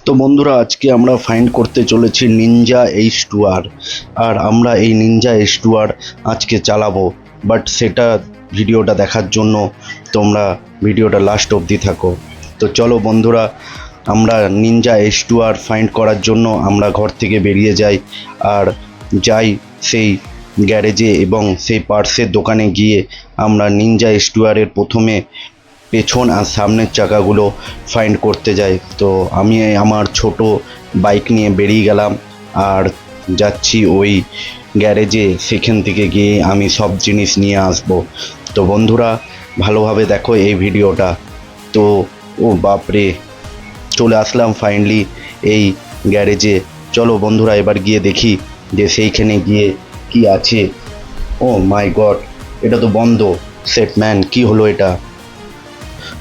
তো বন্ধুরা, আজকে আমরা ফাইন্ড করতে চলেছি নিনজা H2R। আর আমরা এই নিনজা H2R আজকে চালাবো। বাট সেটা ভিডিওটা দেখার জন্য তোমরা ভিডিওটা লাস্ট অবধি থাকো। তো চলো বন্ধুরা, আমরা নিনজা H2R ফাইন্ড করার জন্য আমরা ঘর থেকে বেরিয়ে যাই আর যাই সেই গ্যারেজে এবং সেই পার্টসের দোকানে গিয়ে আমরা নিনজা H2R এর প্রথমে পেছন আর সামনের চাকাগুলো ফাইন্ড করতে যাই। তো আমি আমার ছোট বাইক নিয়ে বেরিয়ে গেলাম আর যাচ্ছি ওই গ্যারেজে, সেখান থেকে গিয়ে আমি সব জিনিস নিয়ে আসব। তো বন্ধুরা, ভালোভাবে দেখো এই ভিডিওটা। তো ও বাপরে, চলে আসলাম ফাইনালি এই গ্যারেজে। চলো বন্ধুরা, এবার গিয়ে দেখি যে সেইখানে গিয়ে কি আছে। ও মাই গড, এটা তো বন্ধ। সেট ম্যান, কি হলো এটা?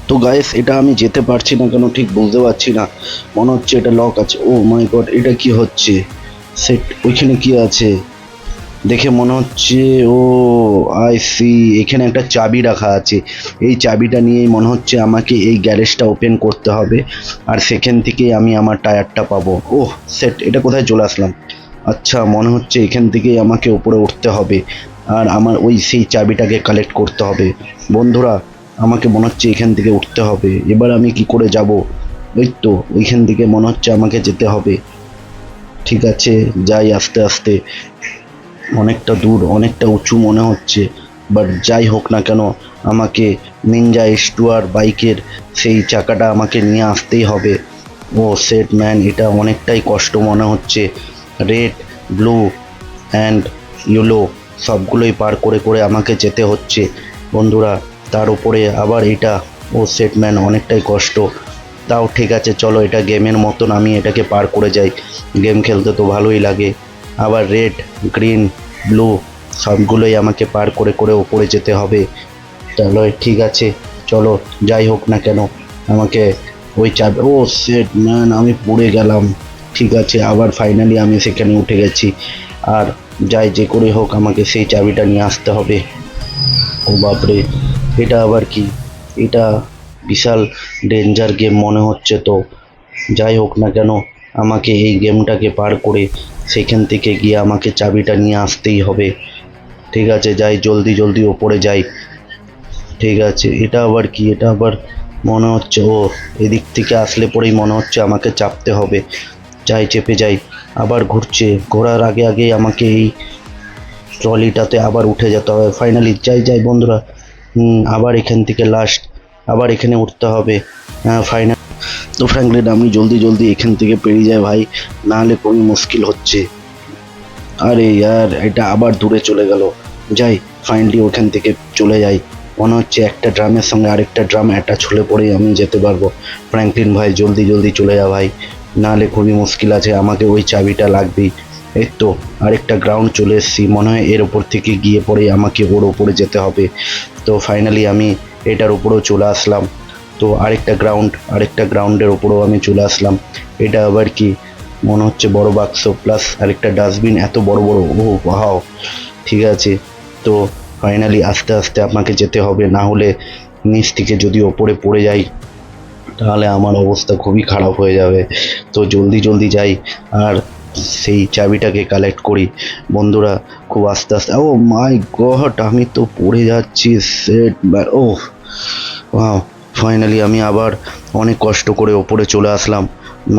তো গাইস, এটা আমি যেতে পারছি না কেন ঠিক বুঝতে পারছি না। মনে হচ্ছে এটা লক আছে। ও মাই গড, এটা কি হচ্ছে? সেট, ওইখানে কি আছে দেখে মনে হচ্ছে, ও আই সি, এখানে একটা চাবি রাখা আছে। এই চাবিটা নিয়েই মনে হচ্ছে আমাকে এই গ্যারেজটা ওপেন করতে হবে আর সেখান থেকেই আমি আমার টায়ারটা পাবো। ওহ সেট, এটা কোথায় চলে আসলাম? আচ্ছা, মনে হচ্ছে এখান থেকেই আমাকে উপরে উঠতে হবে আর আমার ওই সেই চাবিটাকে কালেক্ট করতে হবে। বন্ধুরা, আমাকে মনে হচ্ছে এখান থেকে উঠতে হবে। এবার আমি কি করে যাব? ওই তো ওইখান থেকে মনে হচ্ছে আমাকে যেতে হবে। ঠিক আছে, যাই আস্তে আস্তে। অনেকটা দূর, অনেকটা উঁচু মনে হচ্ছে, বাট যাই হোক না কেন, আমাকে নিনজা H2R বাইকের সেই চাকাটা আমাকে নিয়ে আসতেই হবে। ও সেট ম্যান, এটা অনেকটাই কষ্ট মনে হচ্ছে। রেড, ব্লু অ্যান্ড ইয়েলো সবগুলোই পার করে করে আমাকে যেতে হচ্ছে বন্ধুরা। তার উপরে আবার এটা, ও সেট ম্যান, অনেকটাই কষ্ট। তাও ঠিক আছে, চলো এটা গেমের মতন আমি এটাকে পার করে যাই। গেম খেলতে তো ভালোই লাগে। আবার রেড, গ্রিন, ব্লু সবগুলোই আমাকে পার করে করে ওপরে যেতে হবে। চলো ঠিক আছে, চলো যাই হোক না কেন আমাকে ওই চাবি। ও সেট ম্যান, আমি পড়ে গেলাম। ঠিক আছে, আবার ফাইনালি আমি সেখানে উঠে গেছি। আর যাই যে করে হোক আমাকে সেই চাবিটা নিয়ে আসতে হবে। ও বাপরে, এটা আবার কি? এটা বিশাল ডেঞ্জার গেম মনে হচ্ছে। তো যাই হোক না কেন, আমাকে এই গেমটাকে পার করে সেখান থেকে গিয়ে আমাকে চাবিটা নিয়ে আসতেই হবে। ঠিক আছে, যাই জলদি জলদি ওপরে যাই। ঠিক আছে, এটা আবার কি? এটা আবার মনে হচ্ছে, ও এদিক থেকে আসলে পরেই মনে হচ্ছে আমাকে চাপতে হবে। যাই, চেপে যাই। আবার ঘুরছে, ঘোরার আগে আগেই আমাকে এই ট্রলিটাতে আবার উঠে যেতে হবে। ফাইনালি যাই যাই বন্ধুরা। আবার এখান থেকে লাস্ট, আবার এখানে উঠতে হবে। ফাইনাল। তো ফ্র্যাঙ্কলিন, আমি জলদি জলদি এখান থেকে পেরিয়ে যাই ভাই, নাহলে খুবই মুশকিল হচ্ছে। আরে ইয়ার, এটা আবার দূরে চলে গেল। যাই, ফাইনালি ওখান থেকে চলে যাই। মনে হচ্ছে একটা ড্রামের সঙ্গে আরেকটা ড্রাম অ্যাটাচ হলে পরেই আমি যেতে পারবো। ফ্র্যাঙ্কলিন ভাই, জলদি জলদি চলে যা ভাই, নাহলে খুবই মুশকিল আছে। আমাকে ওই চাবিটা লাগবেই। এই তো আরেকটা গ্রাউন্ড চলে এসেছি, মনে হয় এর ওপর থেকে গিয়ে পরে আমাকে ওর ওপরে যেতে হবে। তো ফাইনালি আমি এটার উপরেও চলে আসলাম। তো আরেকটা গ্রাউন্ডের ওপরেও আমি চলে আসলাম। এটা আবার কি? মনে হচ্ছে বড় বাক্স প্লাস আরেকটা ডাস্টবিন, এত বড় বড়। ও ওয়াও, ঠিক আছে। তো ফাইনালি আস্তে আস্তে আপনাকে যেতে হবে, না হলে নিচ থেকে যদি ওপরে পড়ে যাই তাহলে আমার অবস্থা খুবই খারাপ হয়ে যাবে। তো জলদি জলদি যাই আর সেই চাবিটাকে কালেক্ট করি বন্ধুরা। খুব আস্তে আস্তে। ও মাই গড, আমি তো পড়ে যাচ্ছি। সেট, ও ওয়াও, ফাইনালি আমি আবার অনেক কষ্ট করে ওপরে চলে আসলাম।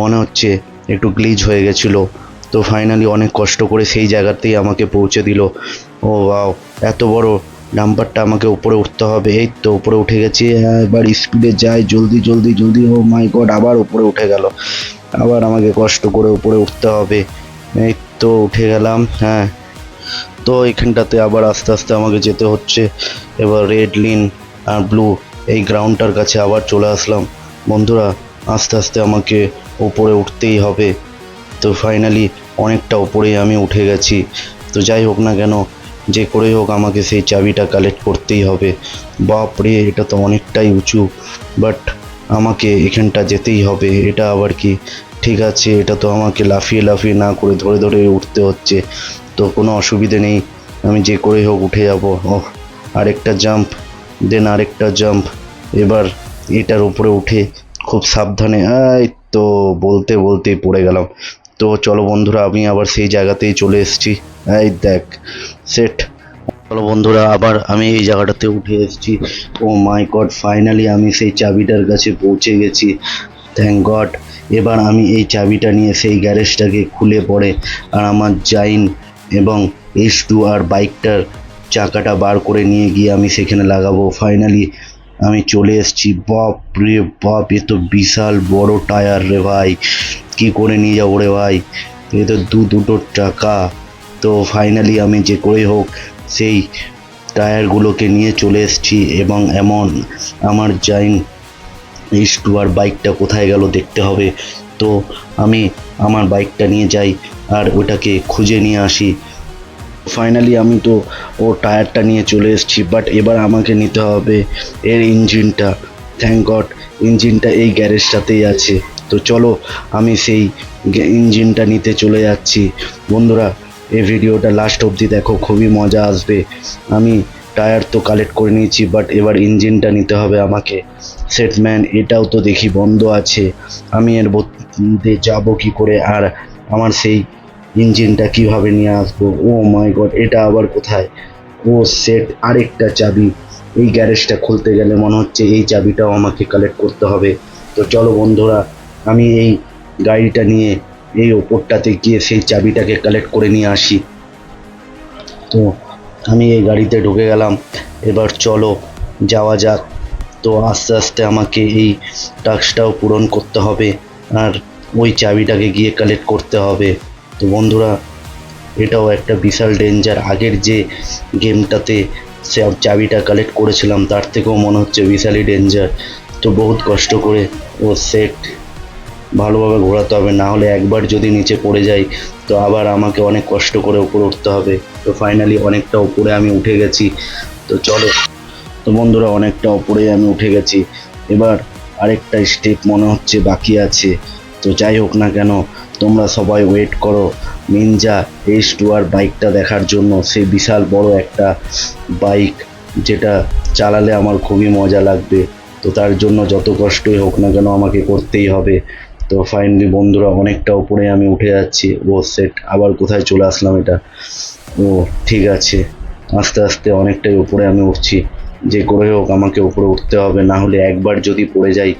মনে হচ্ছে একটু গ্লিচ হয়ে গেছিলো। তো ফাইনালি অনেক কষ্ট করে সেই জায়গাতেই আমাকে পৌঁছে দিল। ও ওয়াও, এত বড় ডাম্পারটা আমাকে উপরে উঠতে হবে। এই তো উপরে উঠে গেছি। এবার স্পিডে যাই, জলদি জলদি জলদি। ও মাই গড, আবার উপরে উঠে গেল। আবার আমাকে কষ্ট করে উপরে উঠতে হবে। এই তো উঠে গেলাম। হ্যাঁ, তো এখানটাতে আবার আস্তে আস্তে আমাকে যেতে হচ্ছে। এবার রেড, গ্রিন আর ব্লু এই গ্রাউন্ডটার কাছে আবার চলে আসলাম বন্ধুরা। আস্তে আস্তে আমাকে উপরে উঠতেই হবে। তো ফাইনালি অনেকটা উপরেই আমি উঠে গেছি। তো যাই হোক না কেন, যে করেই হোক আমাকে সেই চাবিটা কালেক্ট করতেই হবে। বাপ রে, এটা তো অনেকটাই উঁচু, বাট আমাকে এখানটা যেতেই হবে। এটা আবার কি? ঠিক আছে, এটা তো আমাকে লাফিয়ে লাফিয়ে না করে ধরে ধরে উঠতে হচ্ছে। তো কোনো অসুবিধে নেই, আমি যে করেই হোক উঠে যাব। ওহ, আরেকটা জাম্প, দেন আরেকটা জাম্প। এবার এটার উপরে উঠে খুব সাবধানে, এই তো বলতে বলতেই পড়ে গেলাম। তো চলো বন্ধুরা, আমি আবার সেই জায়গাতেই চলে এসেছি। এই দেখ সেট। চলো বন্ধুরা, আবার আমি এই জায়গাটাতে উঠে এসেছি। ও মাই গড, ফাইনালি আমি সেই চাবিটার কাছে পৌঁছে গেছি। Thank god. এবার আমি এই চাবিটা নিয়ে সেই গ্যারেজটাকে খুলে পড়ে আর আমার জাইন এবং H2R বাইকটার চাকাটা বার করে নিয়ে গিয়ে আমি সেখানে লাগাবো। ফাইনালি আমি চলে এসেছি। বাপ রে বাপ, এ তো বিশাল বড় টায়ার রে ভাই, কি করে নিয়ে যাবো রে ভাই, এ তো দুটো চাকা। তো ফাইনালি আমি যে করেই হোক সেই টায়ারগুলোকে নিয়ে চলে এসেছি এবং এমন আমার জাইন H2R বাইকটা কোথায় গেল দেখতে হবে। তো আমি আমার বাইকটা নিয়ে যাই আর ওটাকে খুঁজে নিয়ে আসি। ফাইনালি আমি তো ও টায়ারটা নিয়ে চলে এসেছি, বাট এবার আমাকে নিতে হবে এর ইঞ্জিনটা। থ্যাংক গড, ইঞ্জিনটা এই গ্যারেজটাতেই আছে। তো চলো আমি সেই ইঞ্জিনটা নিতে চলে যাচ্ছি। বন্ধুরা, এই ভিডিওটা লাস্ট অবধি দেখো, খুবই মজা আসবে। আমি টায়ার তো কালেক্ট করে নিয়েছি, বাট এবার ইঞ্জিনটা নিতে হবে আমাকে। সেটম্যান, এটাও তো দেখি বন্ধ আছে, আমি এর মধ্যে যাবো কি করে, আর আমার সেই ইঞ্জিনটা কিভাবে নিয়ে আসবো? ও মাই গড, এটা আবার কোথায়? ও সেট, আরেকটা চাবি। এই গ্যারেজটা খুলতে গেলে মনে হচ্ছে এই চাবিটাও আমাকে কালেক্ট করতে হবে। তো চলো বন্ধুরা, আমি এই গাড়িটা নিয়ে এই ওপরটাতে গিয়ে সেই চাবিটাকে কালেক্ট করে নিয়ে আসি। তো আমি এই গাড়িতে ঢুকে গেলাম। এবার চলো যাওয়া যাক। তো আস্তে আস্তে আমাকে এই টাস্কটাও পূরণ করতে হবে আর ওই চাবিটাকে গিয়ে কালেক্ট করতে হবে। তো বন্ধুরা, এটাও একটা বিশাল ডেঞ্জার। আগের যে গেমটাতে সব চাবিটা কালেক্ট করেছিলাম তার থেকেও মনে হচ্ছে বিশালই ডেঞ্জার। তো বহুত কষ্ট করে ও সেট ভালোভাবে ঘোরাতে হবে, না হলে একবার যদি নিচে পড়ে যাই তো আবার আমাকে অনেক কষ্ট করে উপরে উঠতে হবে। তো ফাইনালি অনেকটা উপরে আমি উঠে গেছি। তো চলো, তো বন্ধুরা অনেকটা উপরে আমি উঠে গেছি। এবার আরেকটা স্টেপ মনে হচ্ছে বাকি আছে। তো যাই হোক না কেন, তোমরা সবাই ওয়েট করো নিনজা H2R বাইকটা দেখার জন্য। সেই বিশাল বড় একটা বাইক, যেটা চালালে আমার খুবই মজা লাগবে। তো তার জন্য যত কষ্টই হোক না কেন আমাকে করতেই হবে। তো ফাইনালি বন্ধুরা, অনেকটা উপরে আমি উঠে যাচ্ছি। ও সেট, আবার কোথায় চলে আসলাম এটা? ও ঠিক আছে, আস্তে আস্তে অনেকটাই উপরে আমি উঠছি। যে করে হোক আমাকে উপরে উঠতে হবে, না হলে একবার যদি পড়ে যাই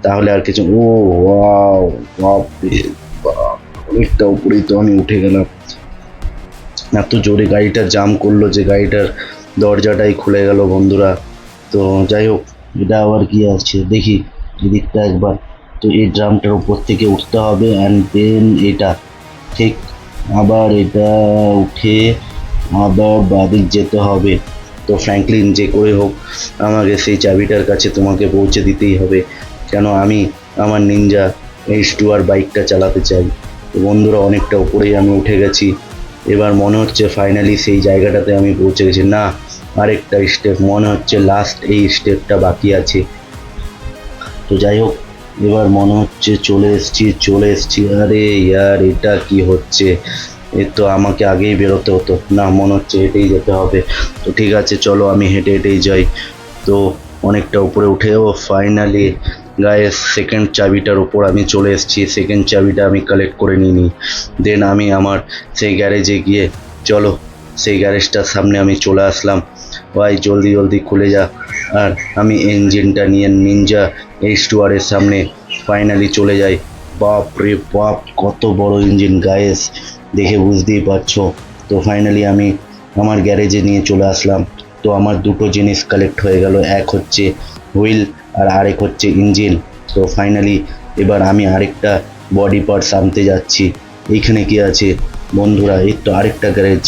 তাহলে আর কিছু। ও ওয়াও, বাপরে বাপ, অনেকটা উপরেই তো আমি উঠে গেলাম। এত জোরে গাড়িটা জাম করলো যে গাড়িটার দরজাটাই খুলে গেল বন্ধুরা। তো যাই হোক, এটা আবার কি আছে দেখি এদিকটা একবার। তো এই ড্রামটার উপর থেকে উঠতে হবে অ্যান্ড দেন এটা ঠিক, আবার এটা উঠে আবার বাদিক যেতে হবে। তো ফ্র্যাঙ্কলিন, যে করে হোক আমাকে সেই চাবিটার কাছে তোমাকে পৌঁছে দিতেই হবে, কেন আমি আমার নিনজা H2R বাইকটা চালাতে চাই। তো বন্ধুরা, অনেকটা উপরেই আমি উঠে গেছি। এবার মনে হচ্ছে ফাইনালি সেই জায়গাটাতে আমি পৌঁছে গেছি। না, আরেকটা স্টেপ, মনে হচ্ছে লাস্ট এই স্টেপটা বাকি আছে। তো যাই হোক, এবার মনে হচ্ছে চলে এসেছি। আরে ইয়ার, এটা কি হচ্ছে? এ তো আমাকে আগেই বেরোতে হতো। না, মনে হচ্ছে হেঁটেই যেতে হবে। তো ঠিক আছে, চলো আমি হেঁটে হেঁটেই যাই। তো অনেকটা উপরে উঠেও ফাইনালি গায়েস সেকেন্ড চাবিটার উপর আমি চলে এসেছি। সেকেন্ড চাবিটা আমি কালেক্ট করে নিই। দেন আমি আমার সেই গ্যারেজে গিয়ে, চলো সেই গ্যারেজটার সামনে আমি চলে আসলাম। ভাই জলদি জলদি খুলে যা। আর আমি ইঞ্জিনটা নিয়ে নিনজা H2R এর সামনে ফাইনালি চলে যাই। বাপ রে বাপ, কত বড় ইঞ্জিন গায়েস, দেখে বুঝতেই পারছো। তো ফাইনালি আমি আমার গ্যারেজে নিয়ে চলে আসলাম। তো আমার দুটো জিনিস কালেক্ট হয়ে গেল, এক হচ্ছে হুইল আর আরেক হচ্ছে ইঞ্জিন। তো ফাইনালি এবার আমি আরেকটা বডি পার্টস আনতে যাচ্ছি। এইখানে কি আছে বন্ধুরা? এই তো আরেকটা গ্যারেজ।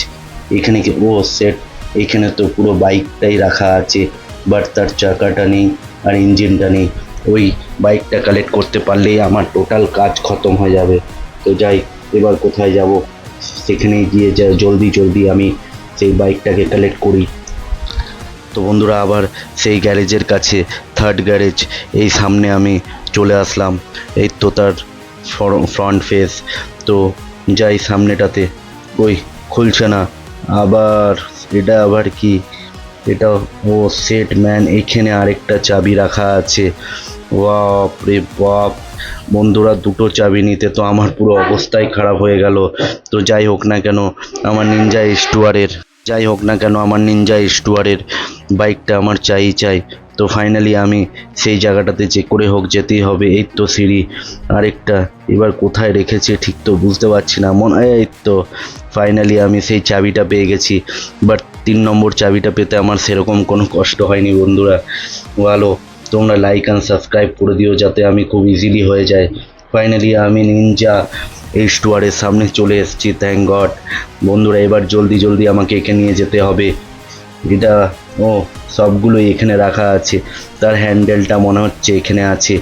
এখানে কি? ও সেট, এখানে তো পুরো বাইকটাই রাখা আছে, বাট তার চাকাটা নেই আর ইঞ্জিনটা নেই। ওই বাইকটা কালেক্ট করতে পারলেই আমার টোটাল কাজ খতম হয়ে যাবে। তো যাই, এবার কোথায় যাব? সেখানে গিয়ে যা জলদি জলদি আমি সেই বাইকটাকে কালেক্ট করি। তো বন্ধুরা, আবার সেই গ্যারেজের কাছে, থার্ড গ্যারেজ, এই সামনে আমি চলে আসলাম। এই তো তার ফ্রন্ট ফেস। তো যাই সামনেটাতে, ওই খুলছে না। আবার এটা আবার কি? এটা, ও সেট ম্যান, এখানে আরেকটা চাবি রাখা আছে। বাপ রে বাপ, বন্ধুরা দুটো চাবি নিতে তো আমার পুরো অবস্থাই খারাপ হয়ে গেল। তো যাই হোক না কেন আমার নিনজা স্টুয়ারের বাইকটা আমার চাই। তো ফাইনালি আমি সেই জায়গাটাতে যে করে হোক যেতেই হবে। এই তো সিঁড়ি, আরেকটা এবার কোথায় রেখেছে ঠিক তো বুঝতে পারছি না। এই তো ফাইনালি আমি সেই চাবিটা পেয়ে গেছি। বাট 3 নম্বর চাবিটা পেতে আমার সেরকম কোনো কষ্ট হয়নি বন্ধুরা। ভালো, তোমরা লাইক অ্যান্ড সাবস্ক্রাইব করে দিও যাতে আমি খুব ইজিলি হয়ে যায়। ফাইনালি আমি নিনজা স্টোয়ারের সামনে চলে এসেছি, থ্যাংক গড। বন্ধুরা এবার জলদি আমাকে এখানে নিয়ে যেতে হবে। এটা সবগুলোই এখানে রাখা আছে, তার হ্যান্ডেলটা মনে হচ্ছে এখানে আছে।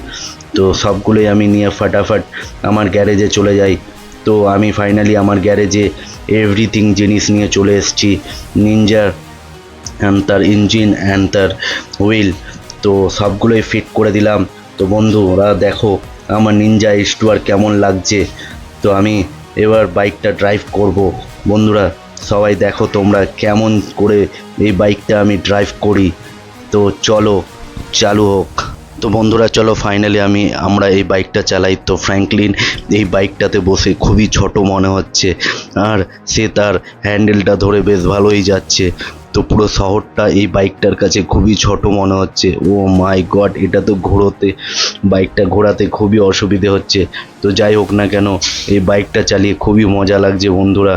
তো সবগুলোই আমি নিয়ে ফাটাফাট আমার গ্যারেজে চলে যাই। তো আমি ফাইনালি আমার গ্যারেজে এভরিথিং জিনিস নিয়ে চলে এসেছি, নিনজার অ্যান্ড তার ইঞ্জিন অ্যান্ড তার হুইল। তো সবগুলোই ফিট করে দিলাম। তো বন্ধুরা দেখো আমার নিনজা স্টুয়ার কেমন লাগছে। তো আমি এবার বাইকটা ড্রাইভ করব। বন্ধুরা সবাই দেখো তোমরা কেমন করে এই বাইকটা আমি ড্রাইভ করি। তো চলো চালু হোক। তো বন্ধুরা চলো ফাইনালি আমরা এই বাইকটা চালাই। তো ফ্র্যাঙ্কলিন এই বাইকটাতে বসে খুবই ছোট মনে হচ্ছে, আর সে তার হ্যান্ডেলটা ধরে বেশ ভালোই যাচ্ছে। তো পুরো শহরটা এই বাইকটার কাছে খুবই ছোট মনে হচ্ছে। ও মাই গড, এটা তো বাইকটা ঘোরাতে খুবই অসুবিধে হচ্ছে। তো যাই হোক না কেন এই বাইকটা চালিয়ে খুবই মজা লাগছে বন্ধুরা।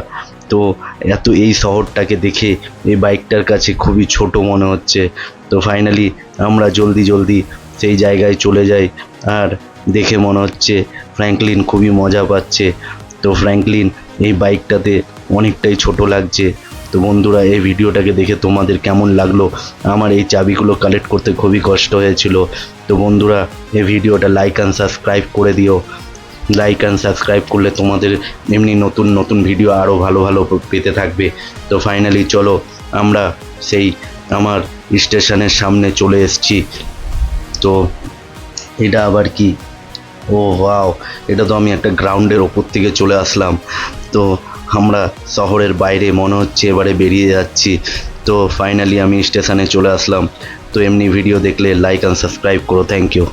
তো এই শহরটাকে দেখে এই বাইকটার কাছে খুবই ছোট মনে হচ্ছে। তো ফাইনালি আমরা জলদি সেই জায়গায় চলে যাই, আর দেখে মনে হচ্ছে ফ্র্যাঙ্কলিন খুবই মজা পাচ্ছে। তো ফ্র্যাঙ্কলিন এই বাইকটাতে অনেকটাই ছোট লাগছে। তো বন্ধুরা এই ভিডিওটাকে দেখে তোমাদের কেমন লাগলো? আমার এই চাবিগুলো কালেক্ট করতে খুবই কষ্ট হয়েছিল। তো বন্ধুরা এই ভিডিওটা লাইক অ্যান্ড সাবস্ক্রাইব করে দিও। লাইক অ্যান্ড সাবস্ক্রাইব করলে তোমাদের এমনি নতুন ভিডিও আরও ভালো পেতে থাকবে। তো ফাইনালি চলো আমরা সেই আমার স্টেশনের সামনে চলে এসেছি। তো এটা আবার কি? ও ওয়াও, এটা তো আমি একটা গ্রাউন্ডের ওপর থেকে চলে আসলাম। তো আমরা শহরের বাইরে মনে হচ্ছে এবারে বেরিয়ে যাচ্ছি। তো ফাইনালি আমি স্টেশনে চলে আসলাম। তো এমনি ভিডিও দেখলে লাইক অ্যান্ড সাবস্ক্রাইব করো, থ্যাংক ইউ।